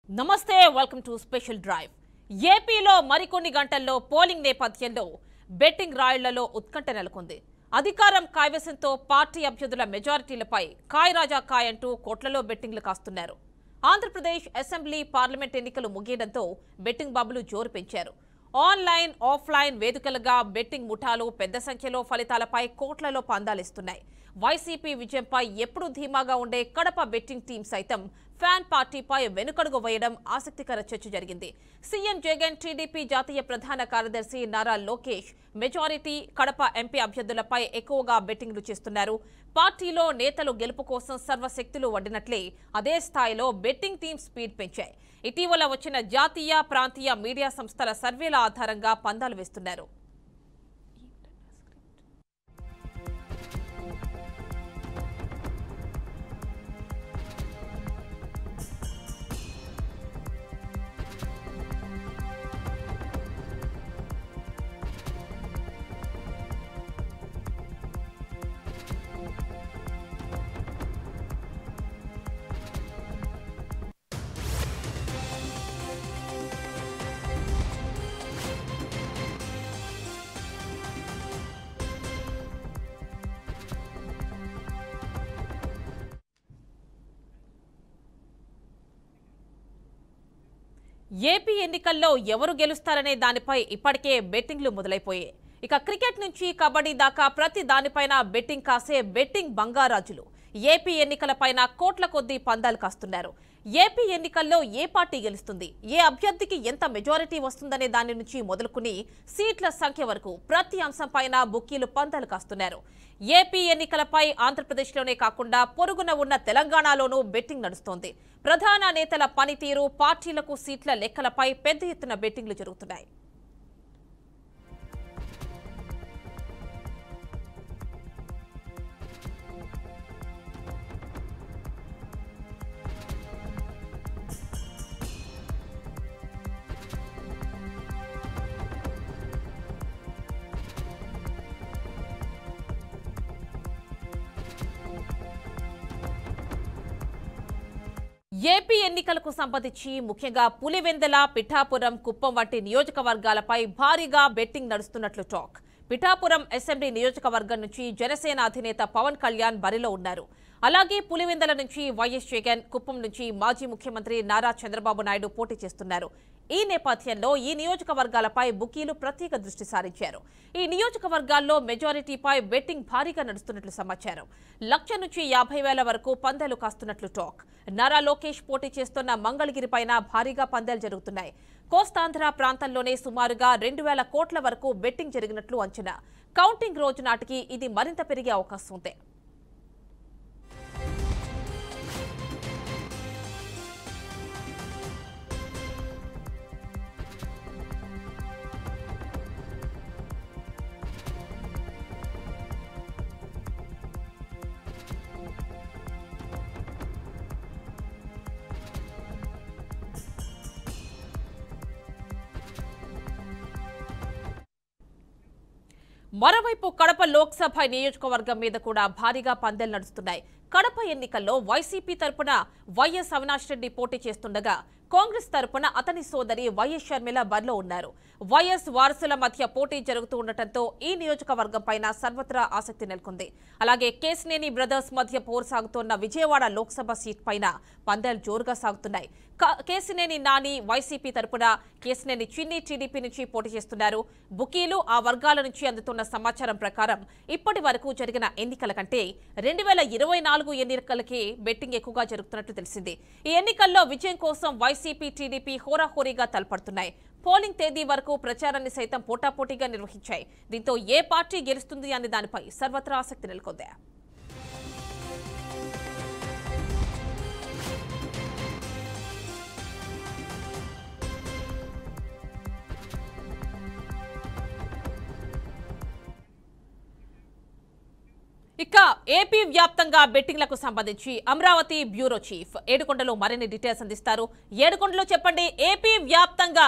నమస్తే welcome to special drive. ఏపీలో మరికొన్ని గంటల్లో పోలింగ్ నేపథ్యంలో బెట్టింగ్ రాయుళ్లలో ఉత్కంఠ నెలకొంది. అధికారం కైవసంతో పార్టీ అభ్యర్థుల మెజారిటీలపై కాయ్ రాజా కాయ్ అంటూ కోట్లలో బెట్టింగ్లు కాస్తున్నారు. ఆంధ్రప్రదేశ్ అసెంబ్లీ పార్లమెంట్ ఎన్నికలు ముగియడంతో బెట్టింగ్ బాబులు జోరు పెంచారు. ఆన్లైన్ ఆఫ్లైన్ వేదికలుగా బెట్టింగ్ ముఠాలు పెద్ద సంఖ్యలో ఫలితాలపై కోట్లలో పందాలిస్తున్నాయి. వైసీపీ విజయంపై ఎప్పుడూ ధీమాగా ఉండే కడప బెట్టింగ్ టీం సైతం ఫ్యాన్ పార్టీపై వెనుకడుగు వేయడం ఆసక్తికర చర్చ జరిగింది. సీఎం జగన్, టీడీపీ జాతీయ ప్రధాన కార్యదర్శి నారా లోకేష్ మెజారిటీ కడప ఎంపీ అభ్యర్థులపై ఎక్కువగా బెట్టింగ్లు చేస్తున్నారు. పార్టీలో నేతలు గెలుపు కోసం సర్వశక్తులు వడ్డినట్లే అదే స్థాయిలో బెట్టింగ్ టీం స్పీడ్ పెంచాయి. ఇటీవల వచ్చిన జాతీయ, ప్రాంతీయ మీడియా సంస్థల సర్వేల ఆధారంగా పందాలు వేస్తున్నారు. ఏపీ ఎన్నికల్లో ఎవరు గెలుస్తారనే దానిపై ఇప్పటికే బెట్టింగ్లు మొదలైపోయాయి. ఇక క్రికెట్ నుంచి కబడ్డీ దాకా ప్రతి దానిపైన బెట్టింగ్ కాసే బెట్టింగ్ బంగారాజులు ఏపీ ఎన్నికలపైన కోట్ల కొద్దీ పందాలు కాస్తున్నారు. ఏపీ ఎన్నికల్లో ఏ పార్టీ గెలుస్తుంది, ఏ అభ్యర్థికి ఎంత మెజారిటీ వస్తుందనే దాని నుంచి మొదలుకుని సీట్ల సంఖ్య వరకు ప్రతి అంశంపైన బుక్కీలు పందాలు కాస్తున్నారు. ఏపీ ఎన్నికలపై ఆంధ్రప్రదేశ్లోనే కాకుండా పొరుగున ఉన్న తెలంగాణలోనూ బెట్టింగ్ నడుస్తోంది. ప్రధాన నేతల పనితీరు, పార్టీలకు సీట్ల లెక్కలపై పెద్ద ఎత్తున బెట్టింగ్లు జరుగుతున్నాయి. ఏపీ ఎన్నికలకు సంబంధించి ముఖ్యంగా పులివెందుల, పిఠాపురం, కుప్పం వంటి నియోజకవర్గాలపై భారీగా బెట్టింగ్ నడుస్తున్నట్లు టాక్. పిఠాపురం అసెంబ్లీ నియోజకవర్గం నుంచి జనసేన అధినేత పవన్ కళ్యాణ్ బరిలో ఉన్నారు. అలాగే పులివెందుల నుంచి వైఎస్ జగన్, కుప్పం నుంచి మాజీ ముఖ్యమంత్రి నారా చంద్రబాబు నాయుడు పోటీ చేస్తున్నారు. ఈ నేపథ్యంలో ఈ నియోజకవర్గాలపై బుకీలు ప్రత్యేక దృష్టి సారించారు. ఈ నియోజకవర్గాల్లో మెజారిటీపై బెట్టింగ్ భారీగా నడుస్తున్నట్లు సమాచారం. 1,00,000 నుంచి 50,000 వరకు పందాలు కాస్తున్నట్లు టాక్. నారా లోకేష్ పోటీ చేస్తున్న మంగళగిరి పైన భారీగా పందాలు జరుగుతున్నాయి. కోస్తాంధ్ర ప్రాంతంలోనే సుమారుగా 2,000 కోట్ల వరకు బెట్టింగ్ జరిగినట్లు అంచనా. కౌంటింగ్ రోజు నాటికి ఇది మరింత పెరిగే అవకాశం ఉంది. మరోవైపు కడప లోక్సభ నియోజకవర్గం మీద కూడా భారీగా పందాలు నడుస్తున్నాయి. కడప ఎన్నికల్లో వైసీపీ తరపున వైఎస్ అవినాష్ రెడ్డి పోటీ చేస్తుండగా కాంగ్రెస్ తరపున అతని సోదరి వైఎస్ షర్మిల బరిలో ఉన్నారు. వైఎస్ వారసుల మధ్య పోటీ జరుగుతూ ఉండటంతో ఈ నియోజకవర్గం పైన సర్వత్రా ఆసక్తి నెలకొంది. అలాగే కేసినేని బ్రదర్స్ మధ్య పోరు సాగుతున్న విజయవాడ లోక్సభ సీట్ పైన పందాలు జోరుగా సాగుతున్నాయి. కేసినేని నాని వైసీపీ తరపున, కేసినేని చిన్ని టీడీపీ నుంచి పోటీ చేస్తున్నారు. బుకీలు ఆ వర్గాల నుంచి అందుతున్న సమాచారం ప్రకారం ఇప్పటి వరకు జరిగిన ఎన్నికల కంటే 2024 ఎన్నికలకి బెట్టింగ్ ఎక్కువగా జరుగుతున్నట్లు తెలిసింది. ఈ ఎన్నికల్లో విజయం కోసం వైసీపీ, టీడీపీ హోరాహోరీగా తలపడుతున్నాయి. పోలింగ్ తేదీ వరకు ప్రచారాన్ని సైతం పోటాపోటీగా నిర్వహించాయి. దీంతో ఏ పార్టీ గెలుస్తుంది అనే దానిపై సర్వత్రా ఆసక్తి నెలకొంది. ఇక ఏపీ వ్యాప్తంగా బెట్టింగ్లకు సంబంధించి అమరావతి బ్యూరో చీఫ్ ఏడుకొండలో మరిన్ని డీటెయిల్స్ అందిస్తారు. ఏడుకొండలో చెప్పండి, ఏపీ వ్యాప్తంగా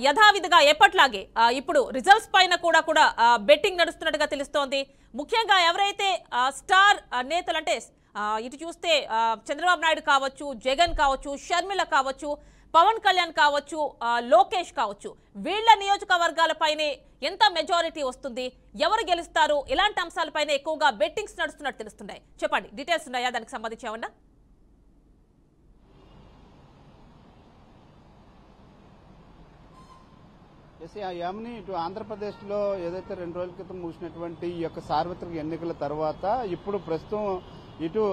యథావిధిగా ఎప్పట్లాగే ఇప్పుడు రిజల్ట్స్ పైన కూడా బెట్టింగ్ నడుస్తున్నట్టుగా తెలుస్తోంది. ముఖ్యంగా ఎవరైతే స్టార్ నేతలు అంటే ఇటు చూస్తే చంద్రబాబు నాయుడు కావచ్చు, జగన్ కావచ్చు, షర్మిల కావచ్చు, పవన్ కళ్యాణ్ కావచ్చు, లోకేష్ కావచ్చు, వీళ్ళ నియోజకవర్గాలపైనే ఎంత మెజారిటీ వస్తుంది, ఎవరు గెలుస్తారు, ఇలాంటి అంశాలపైన ఎక్కువగా బెట్టింగ్స్ నడుస్తున్నట్టు తెలుస్తున్నాయి. చెప్పండి, డీటెయిల్స్ ఉన్నాయా దానికి సంబంధించి ఏమన్నా? యామిని, ఇటు ఆంధ్రప్రదేశ్లో ఏదైతే 2 రోజుల క్రితం ముగిసినటువంటి ఈ యొక్క సార్వత్రిక ఎన్నికల తర్వాత ఇప్పుడు ప్రస్తుతం ఇటు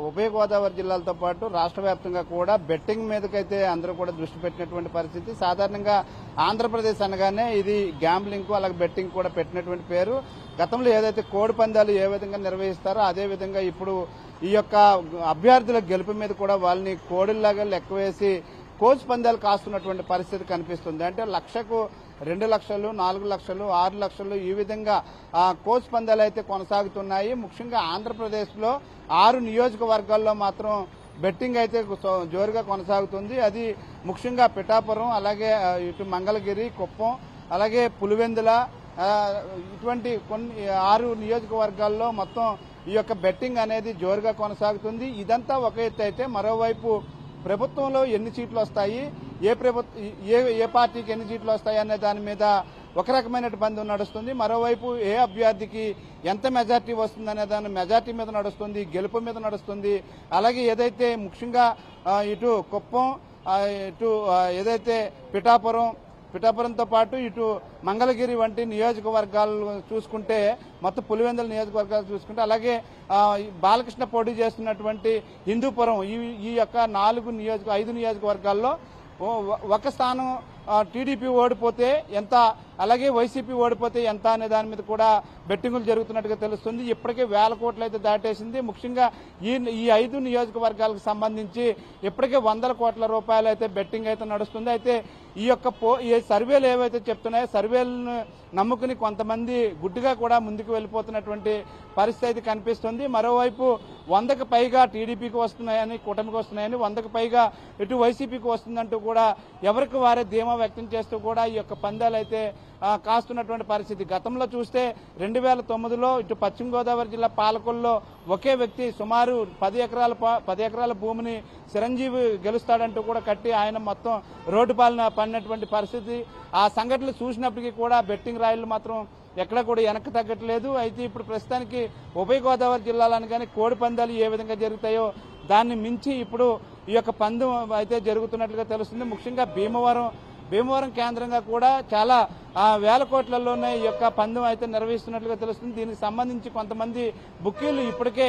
ఉభయ గోదావరి జిల్లాలతో పాటు రాష్ట్ర వ్యాప్తంగా కూడా బెట్టింగ్ మీదకైతే అందరూ కూడా దృష్టి పెట్టినటువంటి పరిస్థితి. సాధారణంగా ఆంధ్రప్రదేశ్ అనగానే ఇది గ్యాంబ్లింగ్ అలాగే బెట్టింగ్ కూడా పెట్టినటువంటి పేరు. గతంలో ఏదైతే కోడి పందాలు ఏ విధంగా నిర్వహిస్తారో అదే విధంగా ఇప్పుడు ఈ యొక్క అభ్యర్థుల గెలుపు మీద కూడా వాళ్ళని కోడిల్లాగా లెక్కవేసి కోచ్ పందాలు కాస్తున్నటువంటి పరిస్థితి కనిపిస్తుంది. అంటే లక్షకు 2 లక్షలు, 4 లక్షలు, 6 లక్షలు ఈ విధంగా కోచ్ పందాలు అయితే కొనసాగుతున్నాయి. ముఖ్యంగా ఆంధ్రప్రదేశ్లో 6 నియోజకవర్గాల్లో మాత్రం బెట్టింగ్ అయితే జోరుగా కొనసాగుతుంది. అది ముఖ్యంగా పిఠాపురం, అలాగే ఇటు మంగళగిరి, కుప్పం, అలాగే పులివెందుల, ఇటువంటి కొన్ని 6 నియోజకవర్గాల్లో మొత్తం ఈ యొక్క బెట్టింగ్ అనేది జోరుగా కొనసాగుతుంది. ఇదంతా ఒక ఎత్తు అయితే, మరోవైపు ప్రభుత్వంలో ఎన్ని సీట్లు వస్తాయి, ఏ పార్టీకి ఎన్ని సీట్లు వస్తాయి అనే దాని మీద ఒక రకమైన బంధం నడుస్తుంది. మరోవైపు ఏ అభ్యర్థికి ఎంత మెజార్టీ వస్తుందనే దాని మెజార్టీ మీద నడుస్తుంది, గెలుపు మీద నడుస్తుంది. అలాగే ఏదైతే ముఖ్యంగా ఇటు కుప్పం, ఇటు ఏదైతే పిఠాపురంతో పాటు ఇటు మంగళగిరి వంటి నియోజకవర్గాలు చూసుకుంటే, మొత్తం పులివెందుల నియోజకవర్గాలు చూసుకుంటే, అలాగే బాలకృష్ణ పోటీ చేస్తున్నటువంటి హిందూపురం, ఈ యొక్క 5 నియోజకవర్గాల్లో ఒక స్థానం టీడీపీ ఓడిపోతే ఎంత, అలాగే వైసీపీ ఓడిపోతే ఎంత అనే దాని మీద కూడా బెట్టింగులు జరుగుతున్నట్టుగా తెలుస్తుంది. ఇప్పటికే 1000 కోట్లు అయితే దాటేసింది. ముఖ్యంగా ఈ 5 నియోజకవర్గాలకు సంబంధించి ఇప్పటికే 100 కోట్ల రూపాయలు అయితే బెట్టింగ్ అయితే నడుస్తుంది. అయితే ఈ యొక్క ఈ సర్వేలు ఏవైతే చెప్తున్నాయో సర్వేలను నమ్ముకుని కొంతమంది గుడ్డిగా కూడా ముందుకు వెళ్లిపోతున్నటువంటి పరిస్థితి కనిపిస్తుంది. మరోవైపు 100కు పైగా టీడీపీకి వస్తున్నాయని, కూటమికి వస్తున్నాయని, 100కు పైగా ఇటు వైసీపీకి వస్తుందంటూ కూడా ఎవరికి వారే ధీమా వ్యక్తం చేస్తూ కూడా ఈ యొక్క పందాలు అయితే కాస్తున్నటువంటి పరిస్థితి. గతంలో చూస్తే 2009లో ఇటు పశ్చిమ గోదావరి జిల్లా పాలకొల్లో ఒకే వ్యక్తి సుమారు 10 ఎకరాల భూమిని చిరంజీవి గెలుస్తాడంటూ కూడా కట్టి ఆయన మొత్తం రోడ్డు పాలన పడినటువంటి పరిస్థితి. ఆ సంఘటనలు చూసినప్పటికీ కూడా బెట్టింగ్ రాయిలు మాత్రం ఎక్కడ కూడా వెనక్కి తగ్గట్లేదు. అయితే ఇప్పుడు ప్రస్తుతానికి ఉభయ గోదావరి జిల్లాలను కానీ కోడి పందాలు ఏ విధంగా జరుగుతాయో దాన్ని మించి ఇప్పుడు ఈ యొక్క పందెం అయితే జరుగుతున్నట్లుగా తెలుస్తుంది. ముఖ్యంగా భీమవరం కేంద్రంగా కూడా చాలా 1000 కోట్లలోనే ఈ యొక్క పందెం అయితే నిర్వహిస్తున్నట్లుగా తెలుస్తుంది. దీనికి సంబంధించి కొంతమంది బుకీలు ఇప్పటికే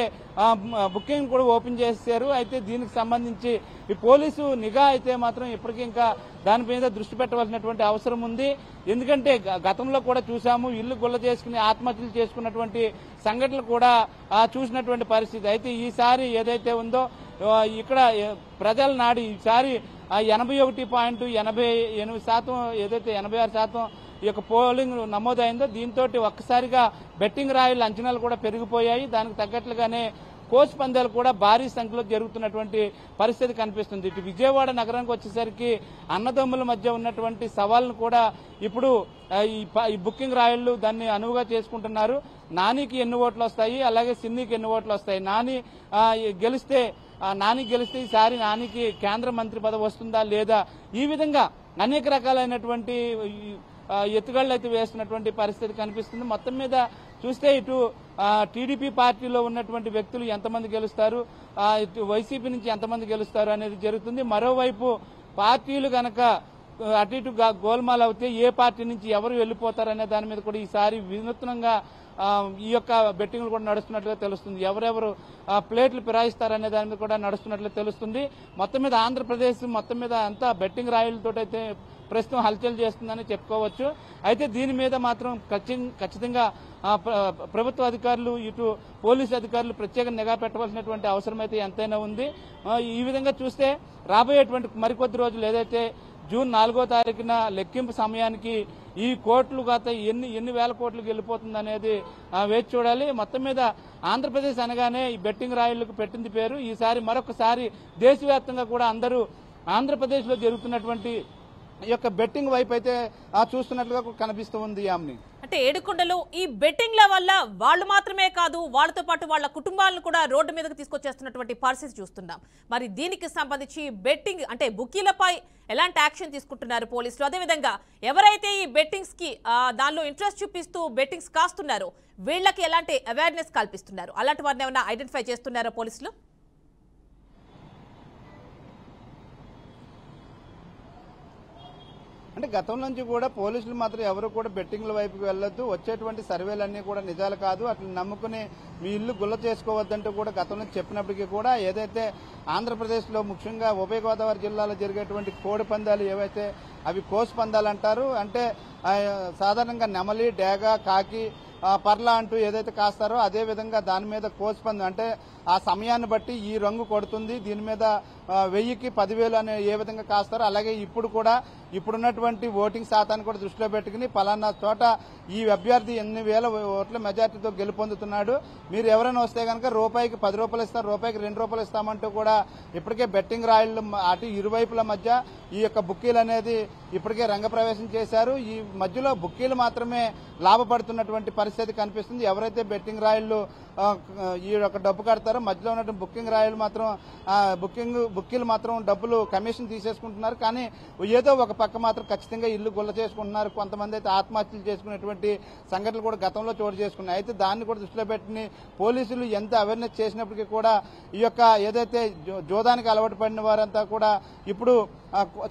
బుకింగ్ కూడా ఓపెన్ చేశారు. అయితే దీనికి సంబంధించి ఈ పోలీసు నిఘా అయితే మాత్రం ఇప్పటికీ ఇంకా దాని మీద దృష్టి పెట్టవలసినటువంటి అవసరం ఉంది. ఎందుకంటే గతంలో కూడా చూసాము, ఇల్లు గుల్ల చేసుకుని ఆత్మహత్యలు చేసుకున్నటువంటి సంఘటనలు కూడా చూసినటువంటి పరిస్థితి. అయితే ఈసారి ఏదైతే ఉందో ఇక్కడ ప్రజల నాడి ఈసారి 81.88% ఏదైతే 86% ఈ యొక్క పోలింగ్ నమోదైందో దీంతో ఒక్కసారిగా బెట్టింగ్ రాయిల అంచనాలు కూడా పెరిగిపోయాయి. దానికి తగ్గట్లుగానే కోచ్ పందాలు కూడా భారీ సంఖ్యలో జరుగుతున్నటువంటి పరిస్థితి కనిపిస్తుంది. ఇటు విజయవాడ నగరానికి వచ్చేసరికి అన్నదమ్ముల మధ్య ఉన్నటువంటి సవాళ్లను కూడా ఇప్పుడు ఈ బుకింగ్ రాయిళ్లు దాన్ని అనువుగా చేసుకుంటున్నారు. నానికి ఎన్ని ఓట్లు వస్తాయి, అలాగే సిన్నీకి ఎన్ని ఓట్లు వస్తాయి, నాని గెలిస్తే ఈసారి నానికి కేంద్ర మంత్రి పదవి వస్తుందా లేదా, ఈ విధంగా అనేక రకాలైనటువంటి ఎత్తుగళ్లు అయితే వేస్తున్నటువంటి పరిస్థితి కనిపిస్తుంది. మొత్తం మీద చూస్తే ఇటు టీడీపీ పార్టీలో ఉన్నటువంటి వ్యక్తులు ఎంతమంది గెలుస్తారు, ఇటు వైసీపీ నుంచి ఎంతమంది గెలుస్తారు అనేది జరుగుతుంది. మరోవైపు పార్టీలు గనక అటు ఇటు గోల్మాల్ అవుతే ఏ పార్టీ నుంచి ఎవరు వెళ్లిపోతారనే దాని మీద కూడా ఈసారి వినూత్నంగా ఈ యొక్క బెట్టింగ్లు కూడా నడుస్తున్నట్లుగా తెలుస్తుంది. ఎవరెవరు ప్లేట్లు ఫిరాయిస్తారనే దాని మీద కూడా నడుస్తున్నట్లు తెలుస్తుంది. మొత్తం మీద ఆంధ్రప్రదేశ్ మొత్తం మీద అంతా బెట్టింగ్ రాయిలతో అయితే ప్రస్తుతం హల్చల్ చేస్తుందని చెప్పుకోవచ్చు. అయితే దీని మీద మాత్రం ఖచ్చితంగా ప్రభుత్వ అధికారులు, ఇటు పోలీసు అధికారులు ప్రత్యేక నిఘా పెట్టవలసినటువంటి అవసరం అయితే ఎంతైనా ఉంది. ఈ విధంగా చూస్తే రాబోయేటువంటి మరికొద్ది రోజులు ఏదైతే జూన్ 4వ తారీఖున లెక్కింపు సమయానికి ఈ కోట్లు గత ఎన్ని వేల కోట్లకు వెళ్ళిపోతుంది అనేది వేచి చూడాలి. మొత్తం మీద ఆంధ్రప్రదేశ్ అనగానే ఈ బెట్టింగ్ రాయిళ్లకు పెట్టింది పేరు. ఈసారి మరొకసారి దేశవ్యాప్తంగా కూడా అందరూ ఆంధ్రప్రదేశ్లో జరుగుతున్నటువంటి ఈ యొక్క బెట్టింగ్ వైపు అయితే చూస్తున్నట్లుగా కనిపిస్తూ ఉంది యామిని. అంటే ఏడుకొండలు ఈ బెట్టింగ్ల వల్ల వాళ్ళు మాత్రమే కాదు, వాళ్ళతో పాటు వాళ్ళ కుటుంబాలను కూడా రోడ్డు మీదకి తీసుకొచ్చేస్తున్నటువంటి పరిస్థితి చూస్తున్నాం. మరి దీనికి సంబంధించి బెట్టింగ్ అంటే బుకీలపై ఎలాంటి యాక్షన్ తీసుకుంటున్నారు పోలీసులు? అదేవిధంగా ఎవరైతే ఈ బెట్టింగ్స్ కి దానిలో ఇంట్రెస్ట్ చూపిస్తూ బెట్టింగ్స్ కాస్తున్నారో వీళ్ళకి ఎలాంటి అవేర్నెస్ కల్పిస్తున్నారు? అలాంటి వారిని ఏమైనా ఐడెంటిఫై చేస్తున్నారో పోలీసులు? అంటే గతం నుంచి కూడా పోలీసులు మాత్రం ఎవరు కూడా బెట్టింగ్ల వైపుకి వెళ్లొద్దు, వచ్చేటువంటి సర్వేలన్నీ కూడా నిజాలు కాదు, అట్లా నమ్ముకుని మీ ఇల్లు గుల్ల చేసుకోవద్దంటూ కూడా గతం నుంచి చెప్పినప్పటికీ కూడా ఏదైతే ఆంధ్రప్రదేశ్లో ముఖ్యంగా ఉభయ గోదావరి జిల్లాలో జరిగేటువంటి కోడి పందాలు ఏవైతే అవి కోసు పందాలు అంటారు. అంటే సాధారణంగా నెమలి, డేగ, కాకి, పర్లా అంటూ ఏదైతే కాస్తారో అదే విధంగా దాని మీద కోసు పందెం అంటే ఆ సమయాన్ని బట్టి ఈ రంగు కొడుతుంది, దీని మీద 1000కి 10,000 అనే ఏ విధంగా కాస్తారో అలాగే ఇప్పుడు కూడా ఇప్పుడున్నటువంటి ఓటింగ్ శాతాన్ని కూడా దృష్టిలో పెట్టుకుని పలానా చోట ఈ అభ్యర్థి ఎన్ని వేల ఓట్ల మెజార్టీతో గెలుపొందుతున్నాడు, మీరు ఎవరైనా వస్తే కనుక రూపాయికి 10 రూపాయలు ఇస్తారు, రూపాయికి 2 రూపాయలు ఇస్తామంటూ కూడా ఇప్పటికే బెట్టింగ్ రాయిళ్లు అటు ఇరువైపుల మధ్య ఈ యొక్క బుక్కీలు అనేది ఇప్పటికే రంగప్రవేశం చేశారు. ఈ మధ్యలో బుక్కీలు మాత్రమే లాభపడుతున్నటువంటి పరిస్థితి కనిపిస్తుంది. ఎవరైతే బెట్టింగ్ రాయిళ్లు ఈ యొక్క డబ్బు కడతారో మధ్యలో ఉన్నటువంటి బుకింగ్ రాయిలు మాత్రం బుక్కీలు మాత్రం డబ్బులు కమిషన్ తీసేసుకుంటున్నారు. కానీ ఏదో ఒక పక్క మాత్రం ఖచ్చితంగా ఇల్లు గుల్ల చేసుకుంటున్నారు. కొంతమంది అయితే ఆత్మహత్యలు చేసుకునేటువంటి సంఘటనలు కూడా గతంలో చోటు చేసుకున్నాయి. అయితే దాన్ని కూడా దృష్టిలో పెట్టుకుని పోలీసులు ఎంత అవేర్నెస్ చేసినప్పటికీ కూడా ఈ యొక్క ఏదైతే జోదానికి అలవాటు పడిన వారంతా కూడా ఇప్పుడు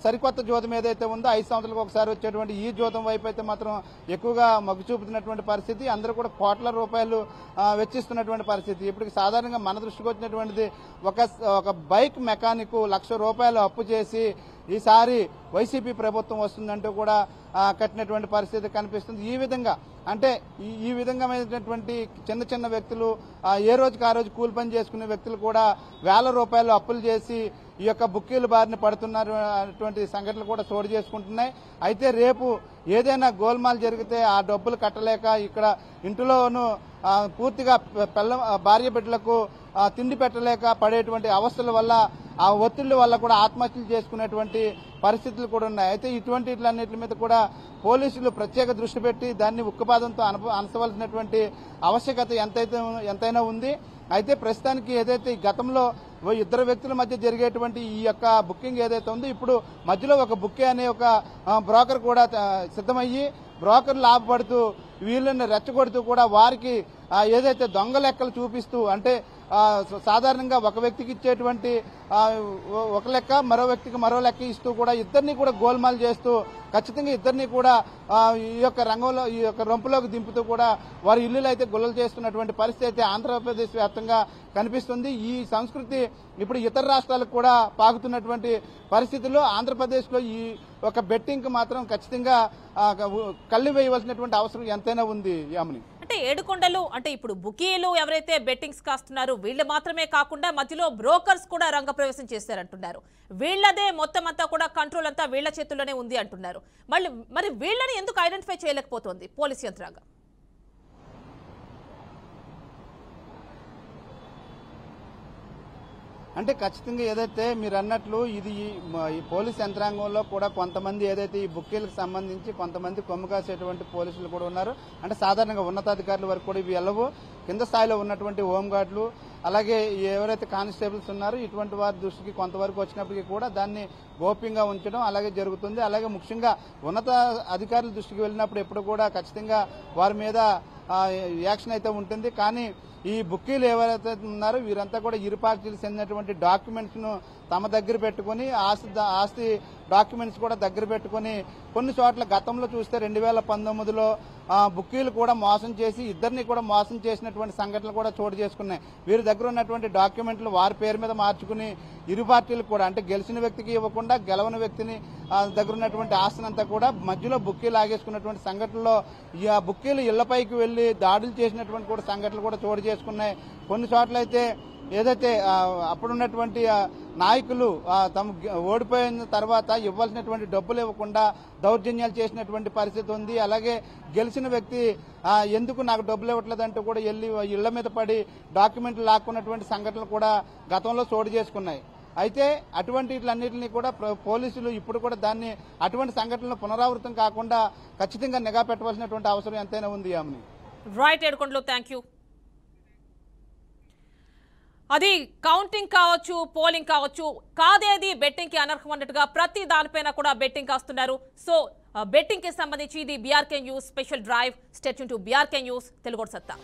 సరికొత్త జోదం ఏదైతే ఉందో 5 సంవత్సరాలకు ఒకసారి వచ్చేటువంటి ఈ జోదం వైపు అయితే మాత్రం ఎక్కువగా మొగ్గు చూపుతున్నటువంటి పరిస్థితి. అందరూ కూడా కోట్ల రూపాయలు వెచ్చిస్తున్నటువంటి పరిస్థితి. ఇప్పటికి సాధారణంగా మన దృష్టికి వచ్చినటువంటిది ఒక బైక్ మెకానిక్ ₹1,00,000 అప్పు చేసి ఈసారి వైసీపీ ప్రభుత్వం వస్తుందంటూ కూడా కట్టినటువంటి పరిస్థితి కనిపిస్తుంది. ఈ విధంగా అంటే ఈ విధంగామైనటువంటి చిన్న చిన్న వ్యక్తులు ఏ రోజుకి ఆ రోజు కూలి పని చేసుకునే వ్యక్తులు కూడా ₹1,000 అప్పులు చేసి ఈ యొక్క బుక్కీల బారిన పడుతున్నారు అటువంటి సంఘటనలు కూడా చోటు చేసుకుంటున్నాయి. అయితే రేపు ఏదైనా గోల్మాల్ జరిగితే ఆ డబ్బులు కట్టలేక ఇక్కడ ఇంటిలోనూ పూర్తిగా భార్య బిడ్డలకు తిండి పెట్టలేక పడేటువంటి అవస్థల వల్ల ఆ ఒత్తిళ్ల వల్ల కూడా ఆత్మహత్యలు చేసుకునేటువంటి పరిస్థితులు కూడా ఉన్నాయి. అయితే ఇటువంటిలన్నిటి మీద కూడా పోలీసులు ప్రత్యేక దృష్టి పెట్టి దాన్ని ఉక్కుపాదంతో అనసవలసినటువంటి ఆవశ్యకత ఎంతైనా ఉంది. అయితే ప్రస్తుతానికి ఏదైతే గతంలో ఇద్దరు వ్యక్తుల మధ్య జరిగేటువంటి ఈ యొక్క బుకింగ్ ఏదైతే ఉందో ఇప్పుడు మధ్యలో ఒక బుక్కే అనే ఒక బ్రోకర్ కూడా సిద్ధమయ్యి బ్రోకర్ లాభపడుతూ వీళ్ళని రెచ్చగొడుతూ కూడా వారికి ఏదైతే దొంగ లెక్కలు చూపిస్తూ అంటే సాధారణంగా ఒక వ్యక్తికి ఇచ్చేటువంటి ఒక లెక్క మరో వ్యక్తికి మరో లెక్క ఇస్తూ కూడా ఇద్దరిని కూడా గోల్మాల్ చేస్తూ ఖచ్చితంగా ఇద్దరిని కూడా ఈ యొక్క రంగంలో ఈ యొక్క రొంపులోకి దింపుతూ కూడా వారి ఇల్లులు అయితే గుల్లలు చేస్తున్నటువంటి పరిస్థితి అయితే ఆంధ్రప్రదేశ్ వ్యాప్తంగా కనిపిస్తుంది. ఈ సంస్కృతి ఇప్పుడు ఇతర రాష్ట్రాలకు కూడా పాకుతున్నటువంటి పరిస్థితుల్లో ఆంధ్రప్రదేశ్లో ఈ ఒక బెట్టింగ్ మాత్రం ఖచ్చితంగా కళ్ళు వేయవలసినటువంటి అవసరం ఎంతైనా ఉంది. యామిని, అంటే ఏడుకొండలు అంటే ఇప్పుడు బుకీలు ఎవరైతే బెట్టింగ్స్ కాస్తున్నారో వీళ్ళు మాత్రమే కాకుండా మధ్యలో బ్రోకర్స్ కూడా రంగప్రవేశం చేశారంటున్నారు. వీళ్ళదే మొత్తం అంతా కూడా కంట్రోల్ అంతా వీళ్ల చేతుల్లోనే ఉంది అంటున్నారు. మరి వీళ్ళని ఎందుకు ఐడెంటిఫై చేయలేకపోతుంది పోలీస్ యంత్రాంగం? అంటే ఖచ్చితంగా ఏదైతే మీరు అన్నట్లు ఇది ఈ పోలీస్ యంత్రాంగంలో కూడా కొంతమంది ఏదైతే ఈ బుక్కీలకు సంబంధించి కొంతమంది కొమ్ము కాసేటువంటి పోలీసులు కూడా ఉన్నారు. అంటే సాధారణంగా ఉన్నతాధికారుల వరకు కూడా ఇవి వెళ్ళవు. కింద స్థాయిలో ఉన్నటువంటి హోంగార్డులు అలాగే ఎవరైతే కానిస్టేబుల్స్ ఉన్నారో ఇటువంటి వారి దృష్టికి కొంతవరకు వచ్చినప్పటికీ కూడా దాన్ని గోప్యంగా ఉంచడం అలాగే జరుగుతుంది. అలాగే ముఖ్యంగా ఉన్నత అధికారుల దృష్టికి వెళ్ళినప్పుడు ఎప్పుడు కూడా ఖచ్చితంగా వారి మీద యాక్షన్ అయితే ఉంటుంది. కానీ ఈ బుక్కీలు ఎవరైతే ఉన్నారో వీరంతా కూడా ఇరు పార్టీలకు చెందినటువంటి డాక్యుమెంట్స్ ను తమ దగ్గర పెట్టుకుని ఆస్తి డాక్యుమెంట్స్ కూడా దగ్గర పెట్టుకుని కొన్ని చోట్ల గతంలో చూస్తే 2019లో బుక్కీలు కూడా మోసం చేసి ఇద్దరిని కూడా మోసం చేసినటువంటి సంఘటనలు కూడా చోటు చేసుకున్నాయి. వీరి దగ్గర ఉన్నటువంటి డాక్యుమెంట్లు వారి పేరు మీద మార్చుకుని ఇరు పార్టీలకు కూడా అంటే గెలిచిన వ్యక్తికి ఇవ్వకుండా గెలవని వ్యక్తిని దగ్గర ఉన్నటువంటి ఆస్తినంతా కూడా మధ్యలో బుక్కీలు ఆగేసుకున్నటువంటి సంఘటనలో ఈ బుక్కీలు ఇళ్లపైకి వెళ్లి దాడులు చేసినటువంటి కూడా సంఘటనలు కూడా చోటు చేసుకున్నాయి. కొన్ని చోట్ల అయితే ఏదైతే అప్పుడున్నటువంటి నాయకులు తమ ఓడిపోయిన తర్వాత ఇవ్వాల్సినటువంటి డబ్బులు ఇవ్వకుండా దౌర్జన్యాలు చేసినటువంటి పరిస్థితి ఉంది. అలాగే గెలిచిన వ్యక్తి ఎందుకు నాకు డబ్బులు ఇవ్వట్లేదంటూ కూడా వెళ్లి ఇళ్ల మీద పడి డాక్యుమెంట్లు లాక్కున్నటువంటి సంఘటనలు కూడా గతంలో చోటు చేసుకున్నాయి. అయితే అటువంటి వీటన్నిటిని కూడా పోలీసులు ఇప్పుడు కూడా దాన్ని అటువంటి సంఘటనలు పునరావృతం కాకుండా ఖచ్చితంగా నిఘా పెట్టవలసినటువంటి అవసరం ఎంతైనా ఉంది Yamini. Right Yedukondalu, thank you. అది కౌంటింగ్ కావచ్చు, పోలింగ్ కావచ్చు, కాదేది బెట్టింగ్ కి అనర్హం అన్నట్టుగా ప్రతి దానిపైన కూడా బెట్టింగ్ కాస్తున్నారు. సో బెట్టింగ్ కి సంబంధించి ఇది BRK news special drive. Stay tune to BRK news Telugu సత్తా.